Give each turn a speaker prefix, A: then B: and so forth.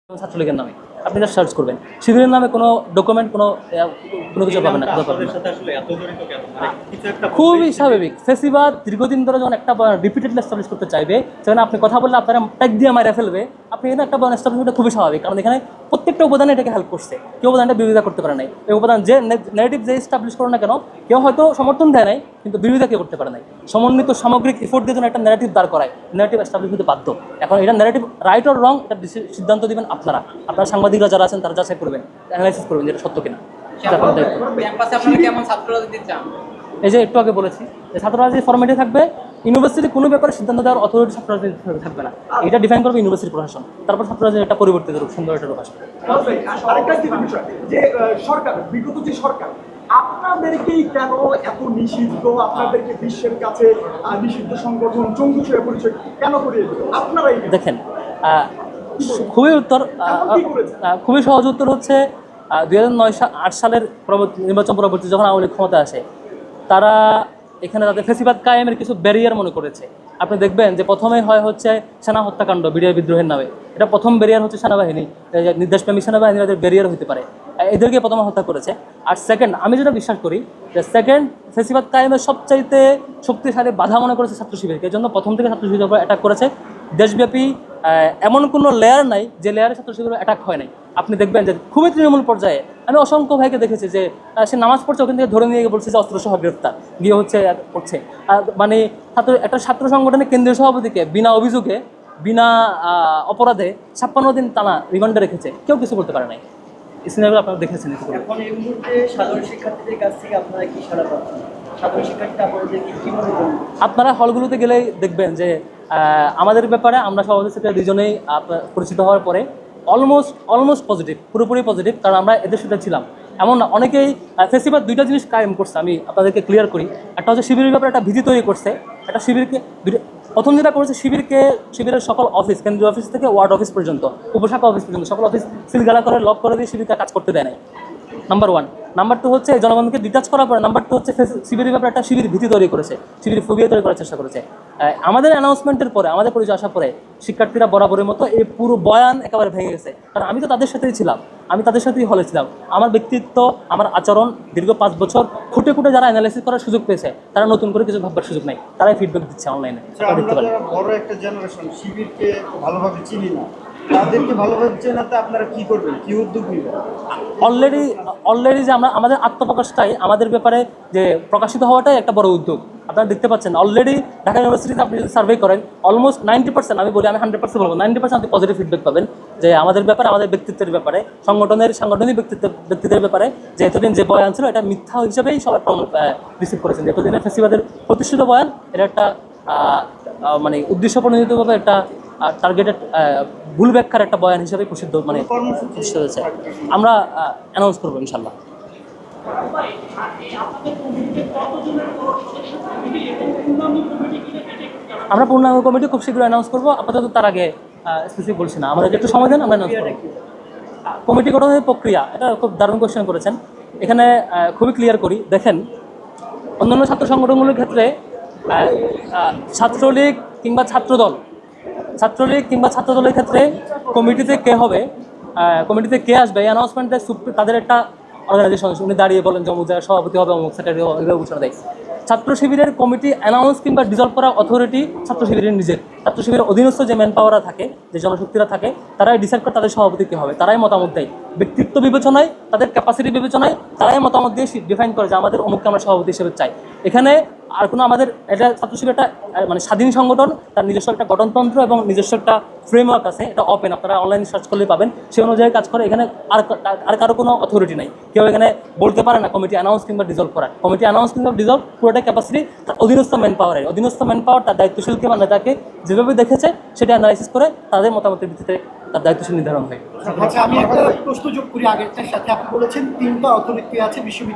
A: ছাত্রলীগের নামে আপনি যা সার্চ করবেন শিবিরের নামে কোনো ডকুমেন্ট কোনো কিছু পাবেন না। খুবই স্বাভাবিক। ফেসিবাদ দীর্ঘদিন ধরে যখন একটা রিপিটেডলি এস্টাবলিশ করতে চাইবে, সেখানে আপনি কথা বললে আপনারা ট্যাগ দিয়ে মারা ফেলবে, আপনি এখানে একটা এস্টাবলিশ করতে খুবই স্বাভাবিক। কারণ এখানে প্রত্যেকটা উপাদানে এটাকে হেল্প করছে, কেউ উপাদানটা বিরোধিতা করতে পারে নাই। এই উপাদান যে নেগেটিভ যে এস্টাবলিশ করো না কেন, কেউ হয়তো সমর্থন দেয় নাই, কিন্তু বিরোধিতা কেউ করতে পারে নাই। সমন্বিত সামগ্রিক এফোর্ট দিয়ে যেন একটা ন্যারেটিভ দাঁড় করায়, ন্যারেটিভ এস্টাবলিশ হতে বাধ্য। এখন এটা ন্যারেটিভ রাইট অর রং, এটা সিদ্ধান্ত দিবেন আপনারা। আপনারা সাংবাদিকরা যারা আছেন তারা যাচাই করবেন, অ্যানালাইসিস করবেন যেটা সত্য কিনা। এই যে একটু আগে বলেছি যে ছাত্ররাজনীতি ফরম্যাটে থাকবে, ইউনিভার্সিটি কোনো ব্যাপারে সিদ্ধান্ত দেওয়ার অথরিটি ছাত্ররাজনীতি থাকবে না, এটা ডিফাইন করবে ইউনিভার্সিটি প্রশাসন। তারপর ছাত্ররাজনীতি একটা পরিবর্তিত রূপ, সুন্দর একটা রূপ আসবে।
B: আরেকটা বিষয় যে সরকার, বিগত যে সরকার আপনাদেরকেই কেন এত নিষিদ্ধ, আপনাদেরকে বিশ্বের কাছে নিষিদ্ধ সংগঠন জঙ্গি হিসেবে পরিচয় কেন করিয়ে দিল? আপনারাই
A: দেখেন, খুবই সহজ উত্তর হচ্ছে 2009-8 সালের নির্বাচন পরবর্তী যখন আওয়ামী লীগ ক্ষমতা আসে, তারা এখানে তাদের ফেসিবাদ কায়েমের কিছু ব্যারিয়ার মনে করেছে। আপনি দেখবেন যে প্রথমেই হচ্ছে সেনা হত্যাকাণ্ড, বিডিআর বিদ্রোহের নামে। এটা প্রথম ব্যারিয়ার হচ্ছে সেনাবাহিনী, নির্দেশপ্রেমী সেনাবাহিনী তাদের ব্যারিয়ার হতে পারে, এদেরকে প্রথমে হত্যা করেছে। আর সেকেন্ড, আমি যেটা বিশ্বাস করি যে সেকেন্ড ফেসিবাদ কায়েমের সবচাইতে শক্তিশালী বাধা মনে করেছে ছাত্র শিবিরকে। এই জন্য প্রথম থেকে ছাত্র শিবিরের উপর অ্যাটাক করেছে। দেশব্যাপী এমন কোনো লেয়ার নাই যে লেয়ারে ছাত্র শিবিরের অ্যাটাক হয় নাই। আপনি দেখবেন যে খুবই তৃণমূল পর্যায়ে আমি অসংখ্য ভাইকে দেখেছি যে সে নামাজ পড়ছে, ওখান থেকে ধরে নিয়ে গিয়ে বলছে যে অস্ত্রসহ গ্রেফতার গিয়ে করছে। মানে একটা ছাত্র সংগঠনের কেন্দ্রীয় সভাপতিকে বিনা অভিযোগে, বিনা অপরাধে 56 দিন টানা রিমান্ডে রেখেছে, কেউ কিছু করতে পারে নাই। এই সিনেমাগুলো আপনারা দেখেছেন।
C: এখন এই মুহূর্তে সাধারণ শিক্ষার্থীদের কাছ থেকে আপনারা কি সাড়া পাচ্ছেন? সাধারণ শিক্ষার্থীরা আপনাদেরকে কি মনে করেন?
A: আপনারা হলগুলোতে গেলেই দেখবেন যে আমাদের ব্যাপারে আমরা সভাপতি সেক্রেটারি দুজনেই পরিচিত হওয়ার পরে অলমোস্ট পজিটিভ, পুরোপুরি পজিটিভ। কারণ আমরা এদের সাথে ছিলাম। এমন না, অনেকেই ফেসিবাদ দুইটা জিনিস কায়েম করছে, আমি আপনাদেরকে ক্লিয়ার করি। একটা হচ্ছে শিবিরের ব্যাপারে একটা ভীতি তৈরি করছে। একটা শিবিরকে প্রথম যেটা করেছে, শিবিরের সকল অফিস, কেন্দ্রীয় অফিস থেকে ওয়ার্ড অফিস পর্যন্ত, উপশাখা অফিস পর্যন্ত সকল অফিস সিলগালা করে লক করে দিয়ে শিবিরকে কাজ করতে দেয় নাই। নাম্বার 1। নাম্বার 2 হচ্ছে জনগণকে ডিটাচ করার পরে নাম্বার 2 হচ্ছে শিবিরের ব্যাপারে একটা শিবির ভীতি তৈরি করেছে, শিবির ফোবিয়া তৈরি করার চেষ্টা করেছে। আমাদের অ্যানাউন্সমেন্টের পরে, আমাদের পরিচয় আসার পরে শিক্ষার্থীরা বরাবরের মতো এই পুরো বয়ান একেবারে ভেঙে গেছে। কারণ আমি তো তাদের সাথেই ছিলাম, আমি তাদের সাথেই হলে ছিলাম। আমার ব্যক্তিত্ব, আমার আচরণ দীর্ঘ 5 বছর খুঁটে যারা অ্যানালাইসিস করার সুযোগ পেয়েছে, তারা নতুন করে কিছু ভাববার সুযোগ নেই, তারাই ফিডব্যাক দিচ্ছে অনলাইনে। দেখতে পারেন
D: বড় একটা জেনারেশন শিবিরকে ভালোভাবে চিনি না, তাদেরকে ভালোভাবে চেনাতে আপনারা কি করবেন, কি উদ্যোগ নেবেন?
A: অলরেডি যে আমাদের আত্মপ্রকাশটাই, আমাদের ব্যাপারে যে প্রকাশিত হওয়াটাই একটা বড় উদ্যোগ। আপনারা দেখতে পাচ্ছেন অলরেডি ঢাকা ইউনিভার্সিটিতে আপনি যদি সার্ভে করেন, অলমোস্ট 90%, আমি বলি, আমি 100% বলবো, 90% আপনি পজিটিভ ফিডব্যাক পাবেন যে আমাদের ব্যাপারে, আমাদের ব্যক্তিত্বের ব্যাপারে, সাংগঠনিক ব্যক্তিত্বের ব্যাপারে যে এতদিন যে বয়ান ছিল এটা মিথ্যা হিসেবেই সবাই রিসিভ করেছেন। যে এতদিনের ফেসিবাদের প্রতিষ্ঠিত বয়ান, এটা একটা মানে উদ্দেশ্য প্রণোদিতভাবে একটা টার্গেটেড ভুল ব্যাখ্যার একটা বয়ান হিসেবে প্রসিদ্ধ প্রতিষ্ঠিত হয়েছে। আমরা অ্যানাউন্স করবো ইনশাল্লাহ। আমরা পূর্ণাঙ্গ কমিটি খুব শীঘ্রই অ্যানাউন্স করবো। আপাতত তার আগে স্পেসিফিক বলছি না, আমাদের একটু সময় দেন, আমরা অ্যানাউন্স করবো। কমিটি গঠনের প্রক্রিয়া, এটা খুব দারুণ কোয়েশ্চেন করেছেন। এখানে খুবই ক্লিয়ার করি। দেখেন, অন্যান্য ছাত্র সংগঠনগুলোর ক্ষেত্রে ছাত্রলীগ কিংবা ছাত্রদলের ক্ষেত্রে কমিটিতে কে হবে, কমিটিতে কে আসবে, এই অ্যানাউন্সমেন্টে তাদের একটা অর্গানাইজেশন, উনি দাঁড়িয়ে বলেন যে অমুক জায়গায় সভাপতি হবে, অমুক সেক্রেটারি হবে, এভাবে ঘোষণা দেয়। ছাত্র শিবিরের কমিটি অ্যানাউন্স কিংবা ডিজলভ করার অথরিটি ছাত্র শিবিরের নিজের। ছাত্র শিবিরের অধীনস্থ যে ম্যান পাওয়াররা থাকে, যে জনশক্তিরা থাকে, তারাই ডিসাইড করে তাদের সভাপতি কে হবে, তারাই মতামত দেয়। ব্যক্তিত্ব বিবেচনায়, তাদের ক্যাপাসিটি বিবেচনায় তারাই মতামত দিয়ে ডিফাইন করে যে আমাদের অমুককে আমরা সভাপতি হিসেবে চাই। এখানে আর কোনো আমাদের এটা ছাত্র শিবির একটা মানে স্বাধীন সংগঠন, তার নিজস্ব একটা গঠনতন্ত্র এবং নিজস্ব একটা ফ্রেমওয়ার্ক আছে, এটা ওপেন, আপনারা অনলাইনে সার্চ করলেই পাবেন, সেই অনুযায়ী কাজ করে। এখানে আর কারো কোনো অথরিটি নাই, কেউ এখানে বলতে পারে না কমিটি অ্যানাউন্স কিংবা ডিজলভ করা। কমিটি অ্যানাউন্স কিংবা ডিজলভ পুরোটাই ক্যাপাসিটি তার অধীনস্থ ম্যান পাওয়ার, তার দায়িত্বশীলকে বা নেতাকে যেভাবে দেখেছে সেটা অ্যানালাইসিস করে তাদের মতামতের ভিত্তিতে তার দায়িত্বশীল নির্ধারণ হয়।
B: আচ্ছা, আমি একটা প্রশ্ন যোগ করি আগেরটার সাথে। আপনি বলেছেন 3টা অথরিটি আছে বিশ্ববিদ্যালয়